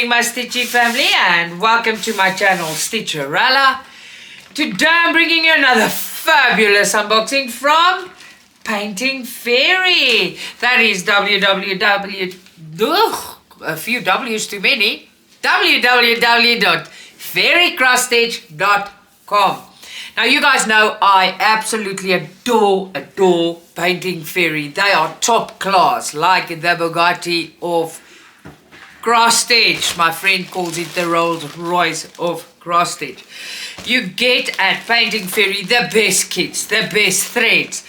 morning, my Stitchy family, and welcome to my channel, Stitcha-Rella. Today I'm bringing you another fabulous unboxing from Painting Fairy. That is a few W's too many, www.fairycrossstitch.com. Now you guys know I absolutely adore Painting Fairy. They are top class, like the Bugatti of cross stitch. My friend calls it the Rolls Royce of cross stitch. You get at Painting Fairy the best kits, the best threads.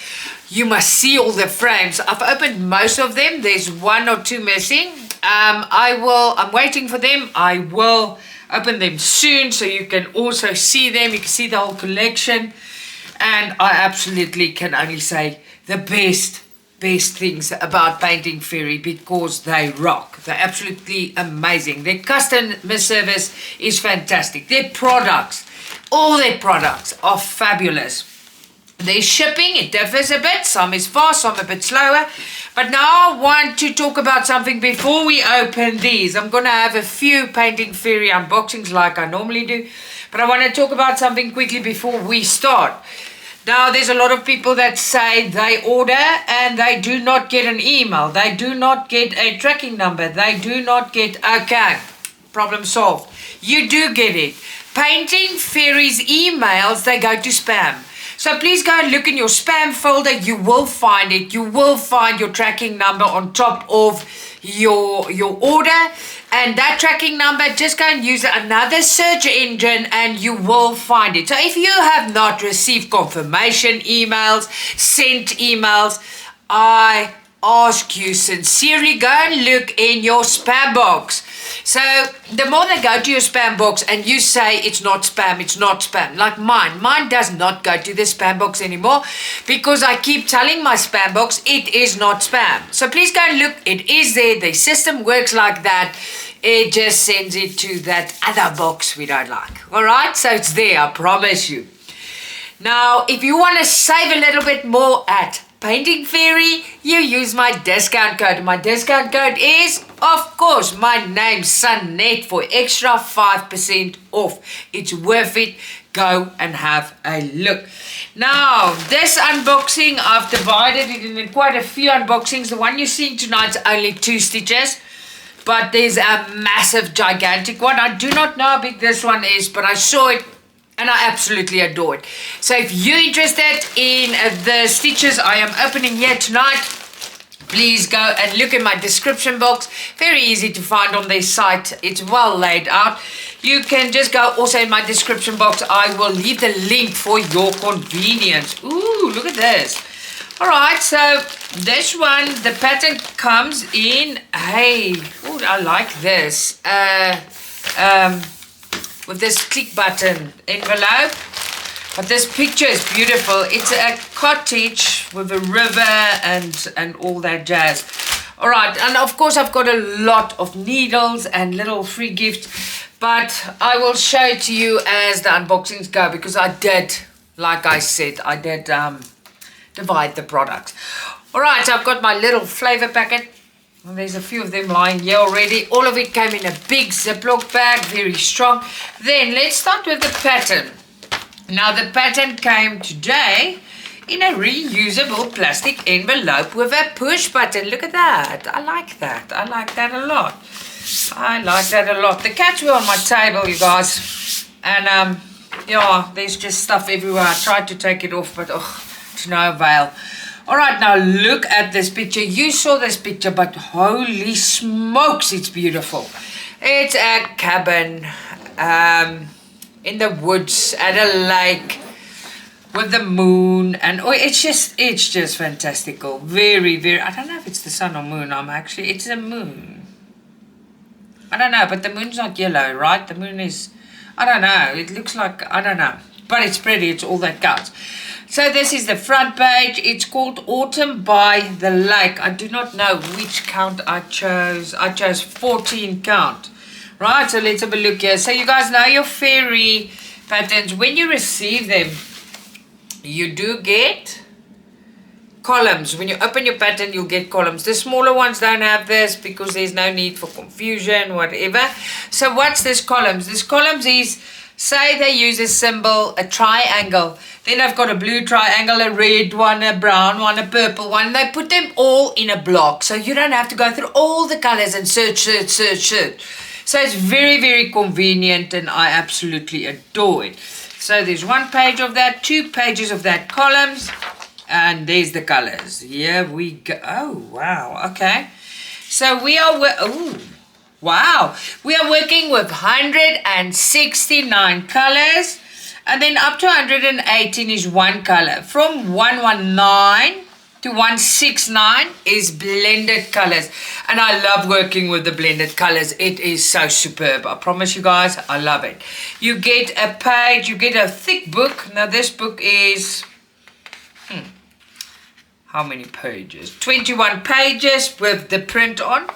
You must see all the frames. I've opened most of them. There's one or two missing. I'm waiting for them. I will open them soon so you can also see them. You can see the whole collection. And I absolutely can only say the best things about Painting Fairy because they rock. They're absolutely amazing. Their customer service is fantastic. Their products, all their products are fabulous. Their shipping, it differs a bit. Some is fast, some a bit slower. But now I want to talk about something before we open these. I'm going to have a few Painting Fairy unboxings like I normally do. But I want to talk about something quickly before we start. Now, there's a lot of people that say they order and they do not get an email. They do not get a tracking number. They do not get, okay, problem solved. You do get it. Painting Fairy's emails, they go to spam. So please go and look in your spam folder. You will find it. You will find your tracking number on top of your order. And that tracking number, just go and use another search engine and you will find it. So if you have not received confirmation emails, sent emails, I ask you sincerely, go and look in your spam box. So the more they go to your spam box and you say it's not spam, like mine does not go to the spam box anymore because I keep telling my spam box it is not spam. So please go and look, it is there, the system works like that. It just sends it to that other box we don't like. Alright, so it's there, I promise you. Now, if you want to save a little bit more at Painting Fairy, you use my discount code. My discount code is, of course, my name, Sunnet, for extra 5% off. It's worth it. Go and have a look. Now, this unboxing, I've divided it in quite a few unboxings. The one you're seeing tonight's only 2 stitches. But there's a massive, gigantic one. I do not know how big this one is, but I saw it and I absolutely adore it. So if you're interested in the stitches I am opening here tonight, please go and look in my description box. Very easy to find on their site. It's well laid out. You can just go also in my description box. I will leave the link for your convenience. Ooh, look at this. Alright, so this one, the pattern comes in, hey, ooh, I like this. With this click button envelope. But this picture is beautiful. It's a cottage with a river and all that jazz. Alright, and of course I've got a lot of needles and little free gifts. But I will show it to you as the unboxings go because I did, like I said, I did divide the products. Alright, so I've got my little flavor packet. Well, there's a few of them lying here already. All of it came in a big Ziploc bag, very strong. Then let's start with the pattern. Now the pattern came today in a reusable plastic envelope with a push button. Look at that. I like that. I like that a lot. I like that a lot. The cats were on my table, you guys. And yeah, there's just stuff everywhere. I tried to take it off, but to no avail. Alright, now look at this picture. You saw this picture, but holy smokes, it's beautiful. It's a cabin in the woods at a lake with the moon, and it's just fantastical. Very, I don't know if it's the sun or moon. It's a moon. I don't know, but the moon's not yellow, right? The moon is, I don't know. It looks like, I don't know. But it's pretty, it's all that counts. So this is the front page. It's called Autumn by the Lake. I do not know which count I chose. I chose 14 count. Right, so let's have a look here. So you guys know your fairy patterns. When you receive them, you do get columns. When you open your pattern, you'll get columns. The smaller ones don't have this because there's no need for confusion, whatever. So what's this columns? This columns is, say they use a symbol, a triangle. Then I've got a blue triangle, a red one, a brown one, a purple one. They put them all in a block. So you don't have to go through all the colors and search. So it's very, very convenient and I absolutely adore it. So there's one page of that, 2 pages of that columns. And there's the colors. Here we go. Oh, wow. Okay. So we are... Oh, wow. We are working with 169 colors. And then up to 118 is one color. From 119 to 169 is blended colors. And I love working with the blended colors. It is so superb. I promise you guys, I love it. You get a page, you get a thick book. Now this book is... how many pages? 21 pages with the print on.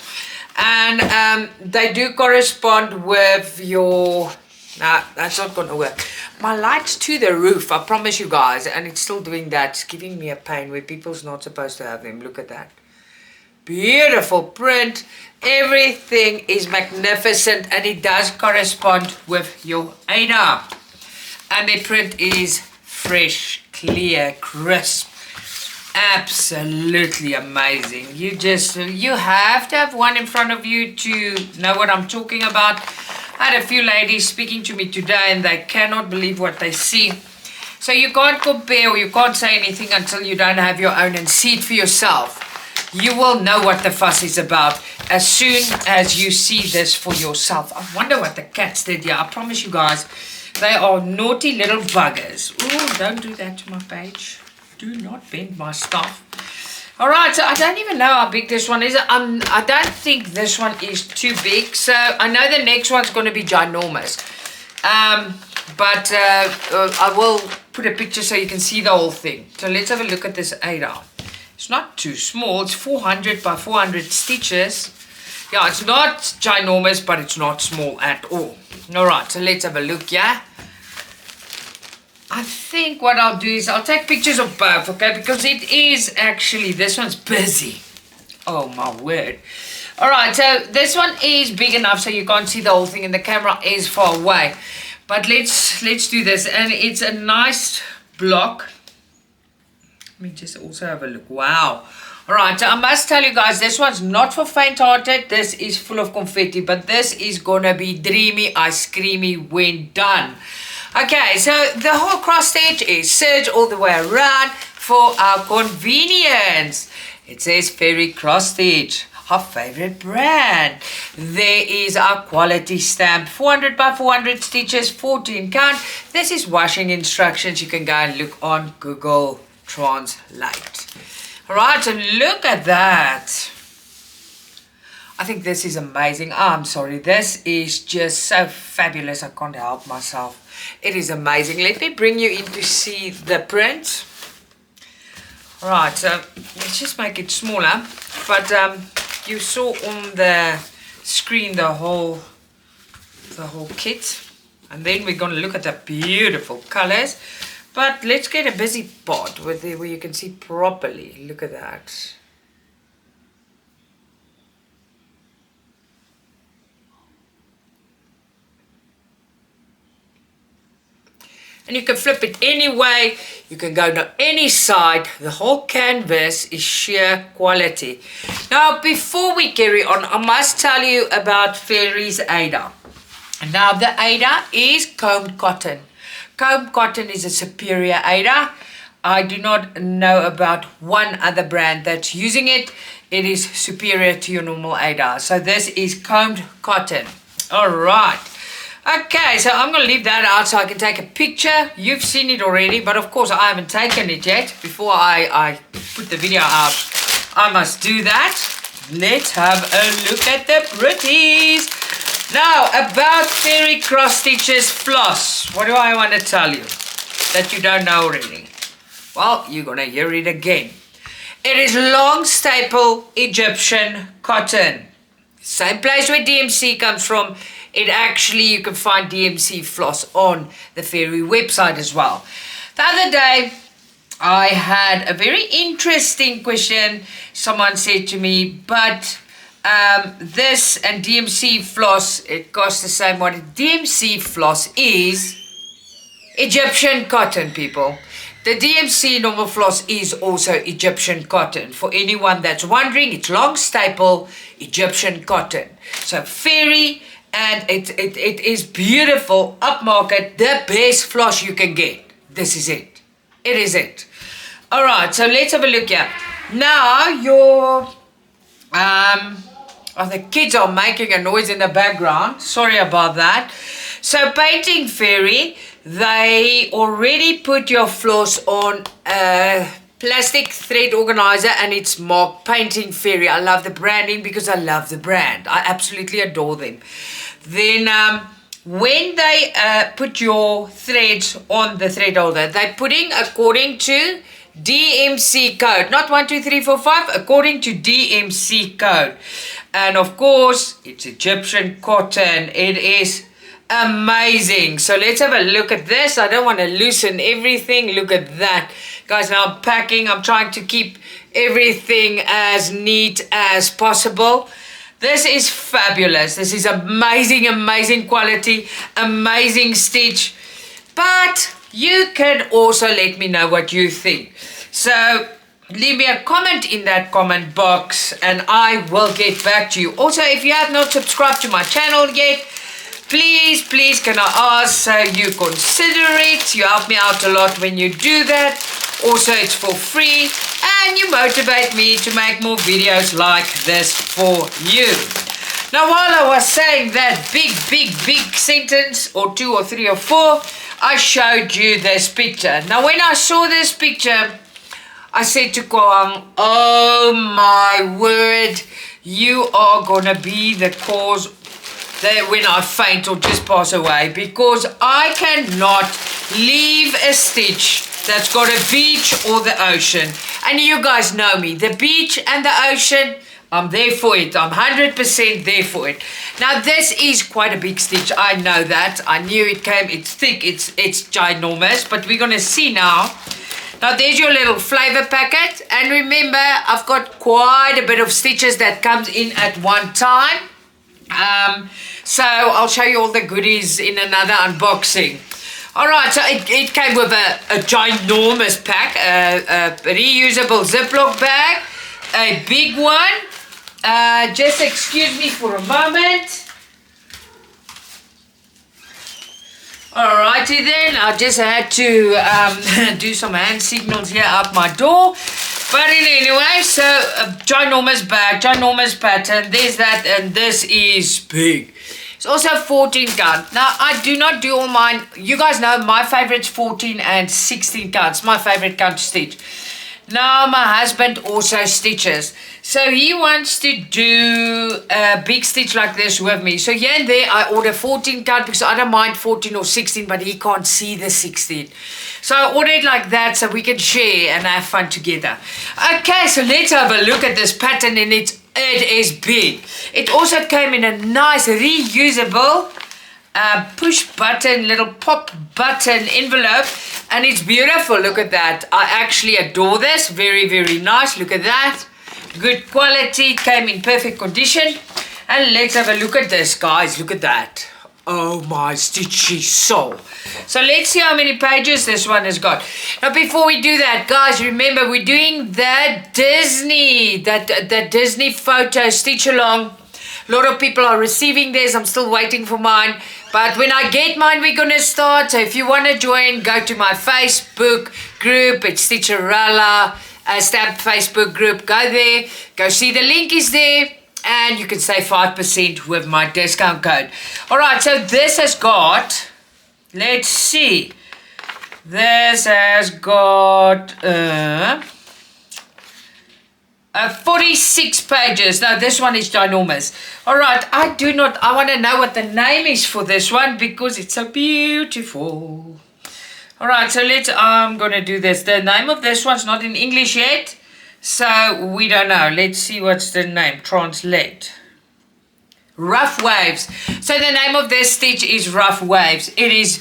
And they do correspond with your... Nah, that's not going to work. My light's to the roof, I promise you guys. And it's still doing that. It's giving me a pain where people's not supposed to have them. Look at that. Beautiful print. Everything is magnificent. And it does correspond with your Ada. And the print is fresh, clear, crisp. Absolutely amazing. You have to have one in front of you to know what I'm talking about. I had a few ladies speaking to me today and they cannot believe what they see. So you can't compare or you can't say anything until you don't have your own and see it for yourself. You will know what the fuss is about as soon as you see this for yourself. I wonder what the cats did here. I promise you guys, they are naughty little buggers. Oh, don't do that to my page. Do not bend my stuff. Alright, so I don't even know how big this one is. I don't think this one is too big. So I know the next one's going to be ginormous. But I will put a picture so you can see the whole thing. So let's have a look at this Ada. It's not too small. It's 400 by 400 stitches. Yeah, it's not ginormous, but it's not small at all. Alright, so let's have a look, yeah? I think what I'll do is I'll take pictures of both, okay? Because it is actually, this one's busy. Oh my word. Alright, so this one is big enough so you can't see the whole thing and the camera is far away. But let's do this. And it's a nice block. Let me just also have a look. Wow. Alright, so I must tell you guys, this one's not for faint-hearted. This is full of confetti, but this is gonna be dreamy, ice creamy when done. Okay, so the whole cross stitch is serged all the way around for our convenience. It says Fairy Cross Stitch, our favorite brand. There is our quality stamp, 400 by 400 stitches, 14 count. This is washing instructions. You can go and look on Google Translate. Alright, so look at that. I think this is amazing. Oh, I'm sorry, this is just so fabulous. I can't help myself. It is amazing. Let me bring you in to see the print. Right, so let's just make it smaller. But you saw on the screen the whole kit. And then we're going to look at the beautiful colors. But let's get a busy part where you can see properly. Look at that. And you can flip it any way, you can go to any side. The whole canvas is sheer quality. Now, before we carry on, I must tell you about Fairy's Ada. Now, the Ada is combed cotton. Combed cotton is a superior Ada. I do not know about one other brand that's using it. It is superior to your normal Ada. So this is combed cotton. All right. Okay, so I'm going to leave that out so I can take a picture. You've seen it already, but of course I haven't taken it yet. Before I put the video out, I must do that. Let's have a look at the pretties. Now, about Fairy Cross Stitches Floss. What do I want to tell you that you don't know already? Well, you're going to hear it again. It is long staple Egyptian cotton. Same place where DMC comes from. It actually, you can find DMC floss on the Fairy website as well. The other day, I had a very interesting question. Someone said to me, but this and DMC floss, it costs the same. What DMC floss is Egyptian cotton, people. The DMC normal floss is also Egyptian cotton. For anyone that's wondering, it's long staple Egyptian cotton. So fairy, and it is beautiful, upmarket, the best floss you can get. This is it. It is it. All right, so let's have a look here. Now your the kids are making a noise in the background. Sorry about that. So Painting Fairy, they already put your floss on a plastic thread organizer and it's marked Painting Fairy. I love the branding because I love the brand. I absolutely adore them. Then when they put your threads on the thread holder, they're putting according to DMC code, not 1, 2, 3, 4, 5, according to DMC code. And of course, it's Egyptian cotton. It is amazing. So let's have a look at this. I don't want to loosen everything. Look at that. Guys, now I'm packing. I'm trying to keep everything as neat as possible. This is fabulous. This is amazing, amazing quality, amazing stitch. But you can also let me know what you think. So leave me a comment in that comment box and I will get back to you. Also, if you have not subscribed to my channel yet, please can I ask so you consider it. You help me out a lot when you do that. Also, it's for free and you motivate me to make more videos like this for you. Now, while I was saying that big sentence, or 2 or 3 or 4, I showed you this picture. Now, when I saw this picture, I said to Kwang, oh my word, you are gonna be the cause that when I faint or just pass away, because I cannot leave a stitch that's got a beach or the ocean. And you guys know me, the beach and the ocean, I'm there for it. I'm 100% there for it. Now this is quite a big stitch. I know that. I knew it came. It's thick. It's ginormous. But we're going to see now. Now there's your little flavor packet. And remember, I've got quite a bit of stitches that comes in at one time. So I'll show you all the goodies in another unboxing. Alright, so it came with a ginormous pack, a reusable Ziploc bag, a big one. Just excuse me for a moment. Alrighty then, I just had to do some hand signals here out my door. But anyway, so a ginormous bag, ginormous pattern, there's that, and this is big. It's also 14 count. Now, I do not do all mine. You guys know my favorite's 14 and 16 counts. My favorite count to stitch. Now, my husband also stitches. So, he wants to do a big stitch like this with me. So, here and there, I order 14 count because I don't mind 14 or 16, but he can't see the 16. So, I order it like that so we can share and have fun together. Okay, so let's have a look at this pattern, and it is big. It also came in a nice reusable push button, little pop button envelope, and it's beautiful. Look at that. I actually adore this. Very, very nice. Look at that. Good quality. Came in perfect condition. And let's have a look at this, guys. Look at that. Oh my stitchy soul. So let's see how many pages this one has got. Now before we do that, guys, remember we're doing the Disney, the Disney photo stitch along. A lot of people are receiving this. I'm still waiting for mine. But when I get mine, we're going to start. So if you want to join, go to my Facebook group. It's Stitcha-Rella, stamped Facebook group. Go there. Go see the link is there. And you can save 5% with my discount code. Alright, so this has got, let's see. This has got 46 pages. Now this one is ginormous. Alright, I want to know what the name is for this one because it's so beautiful. Alright, so I'm going to do this. The name of this one's not in English yet. So we don't know. Let's see what's the name. Translate. Rough Waves. So the name of this stitch is Rough Waves. It is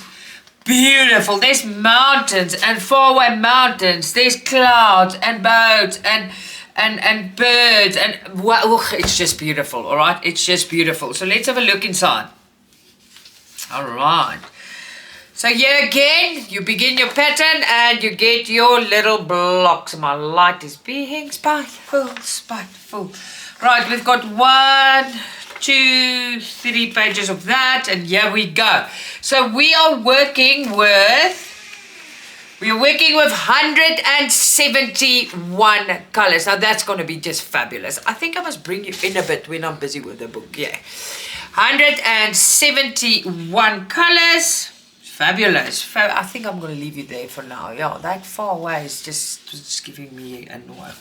beautiful. There's mountains and faraway mountains. There's clouds and boats and birds and well, it's just beautiful. All right, it's just beautiful. So let's have a look inside. All right. So here again, you begin your pattern and you get your little blocks. My light is being spiteful. Right, we've got 1, 2, 3 pages of that, and here we go. So we are working with 171 colors. Now that's going to be just fabulous. I think I must bring you in a bit when I'm busy with the book. Yeah, 171 colors. Fabulous. I think I'm going to leave you there for now. Yeah, that far away is just getting me annoyed.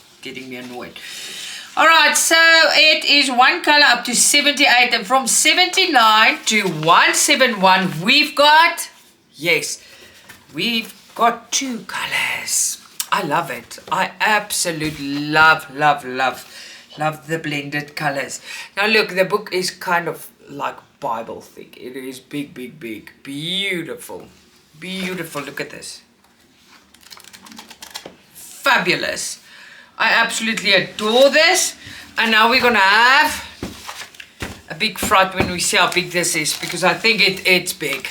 All right, so it is one color up to 78, and from 79 to 171, we've got 2 colors. I love it. I absolutely love the blended colors. Now look, the book is kind of like Bible thick. It is big, beautiful. Look at this. Fabulous. I absolutely adore this. And now we're gonna have a big fright when we see how big this is, because I think it's big.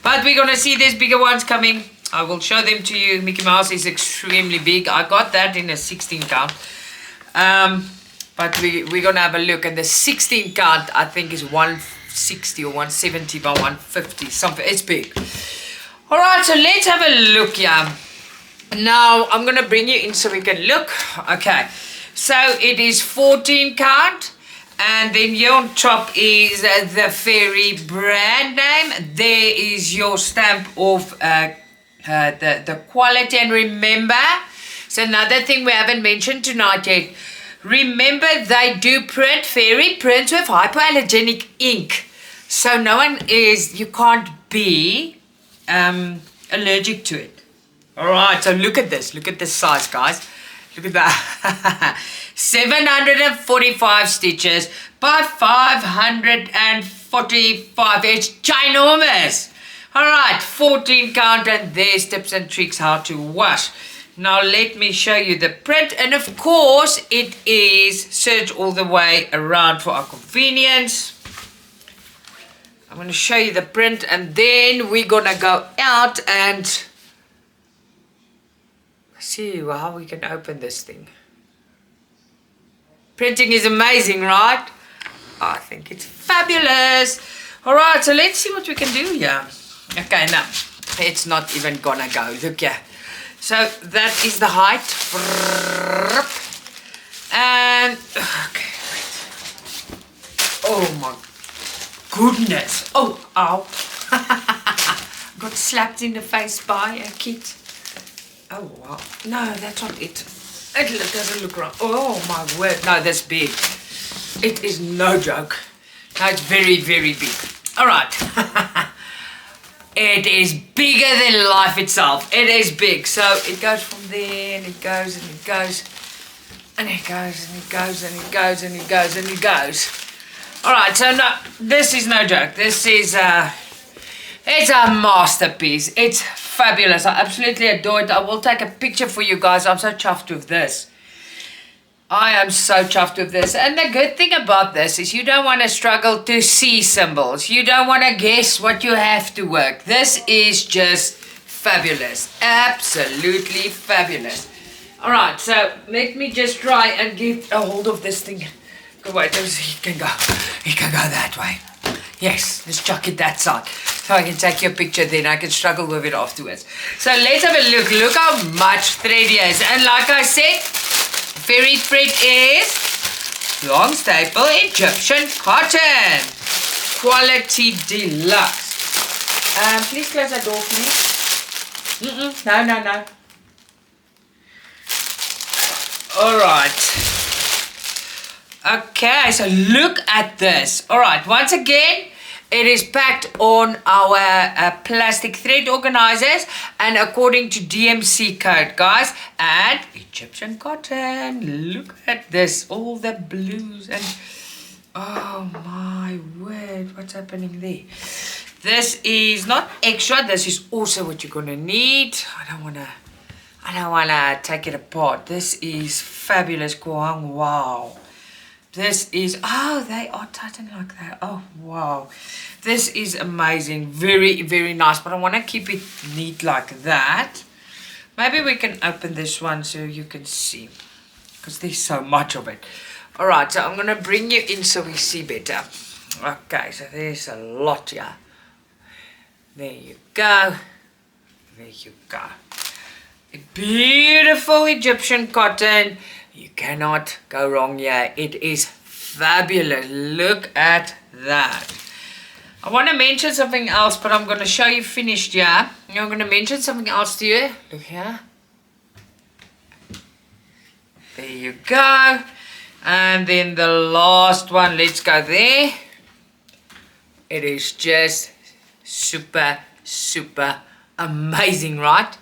But we're gonna see there's bigger ones coming. I will show them to you. Mickey Mouse is extremely big. I got that in a 16 count. But we're gonna have a look, and the 16 count I think is 160 or 170 by 150 something. It's big. All right, so let's have a look here. Now I'm gonna bring you in so we can look. Okay, so it is 14 count, and then here on top is the fairy brand name. There is your stamp of the quality. And remember, so another thing we haven't mentioned tonight yet, remember they do print fairy prints with hypoallergenic ink, so you can't be allergic to it. All right, so look at this size, guys. Look at that. 745 stitches by 545. It's ginormous. All right, 14 count, and there's tips and tricks how to wash. Now let me show you the print, and of course it is serged all the way around for our convenience. I'm going to show you the print, and then we're going to go out and see how we can open this thing. Printing is amazing, right? I think it's fabulous. All right, so let's see what we can do here. Okay, now it's not even gonna go. Look here. So that is the height. And okay, wait. Oh my goodness. Oh, ow. Got slapped in the face by a kid. Oh wow. No, that's not it. It doesn't look right. Oh my word. No, that's big. It is no joke. No, it's very, very big. All right. It is bigger than life itself. It is big. So it goes from there, and it goes, and it goes, and it goes, and it goes, and it goes, and it goes, and it goes. All right. So no, this is no joke. This is it's a masterpiece. It's fabulous. I absolutely adore it. I will take a picture for you guys. I'm so chuffed with this. I am so chuffed with this. And the good thing about this is you don't want to struggle to see symbols. You don't want to guess what you have to work. This is just fabulous. Absolutely fabulous. All right, so let me just try and get a hold of this thing. Go wait, he can go that way. Yes, let's chuck it that side. So I can take your picture, then I can struggle with it afterwards. So let's have a look. Look how much thread here is. And like I said, fairy thread is long staple Egyptian cotton. Quality deluxe. Please close that door for me. No. All right. Okay, so look at this. All right, once again, it is packed on our plastic thread organizers and according to DMC code, guys. And Egyptian cotton. Look at this. All the blues and... oh my word. What's happening there? This is not extra, this is also what you're gonna need. I don't wanna take it apart. This is fabulous, Kuang. Wow. This is, oh, they are tightened like that. Oh, wow. This is amazing. Very, very nice. But I want to keep it neat like that. Maybe we can open this one so you can see. Because there's so much of it. Alright, so I'm going to bring you in so we see better. Okay, so there's a lot here. There you go. There you go. A beautiful Egyptian cotton. You cannot go wrong here. It is fabulous. Look at that. I want to mention something else, but I'm going to show you finished here. I'm going to mention something else to you. Look here. There you go. And then the last one. Let's go there. It is just super, super amazing, right?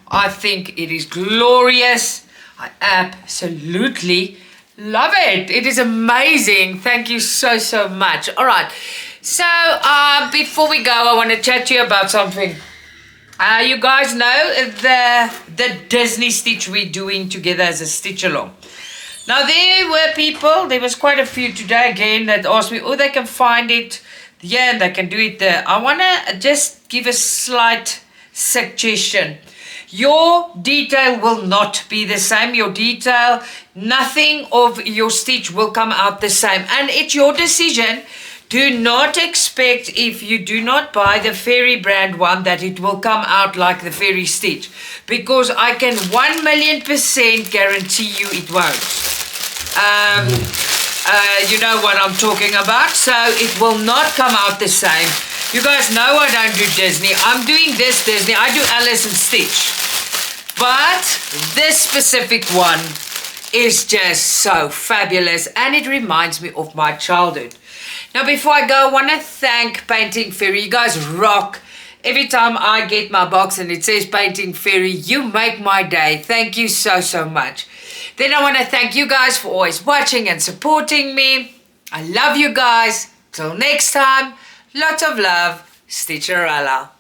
I think it is glorious. I absolutely love it. It is amazing. Thank you so, so much. All right. So, before we go, I want to chat to you about something. You guys know the Disney Stitch we're doing together as a Stitch Along. Now, there was quite a few today again that asked me, oh, they can find it here and they can do it there. I want to just give a slight suggestion. Your detail will not be the same. Your detail, nothing of your stitch will come out the same. And it's your decision. Do not expect, if you do not buy the Fairy brand one, that it will come out like the Fairy stitch. Because I can 1,000,000% guarantee you it won't. You know what I'm talking about. So it will not come out the same. You guys know I don't do Disney. I'm doing this Disney. I do Alice and Stitch. But this specific one is just so fabulous. And it reminds me of my childhood. Now, before I go, I want to thank Painting Fairy. You guys rock. Every time I get my box and it says Painting Fairy, you make my day. Thank you so, so much. Then I want to thank you guys for always watching and supporting me. I love you guys. Till next time, lots of love. Stitcha-Rella.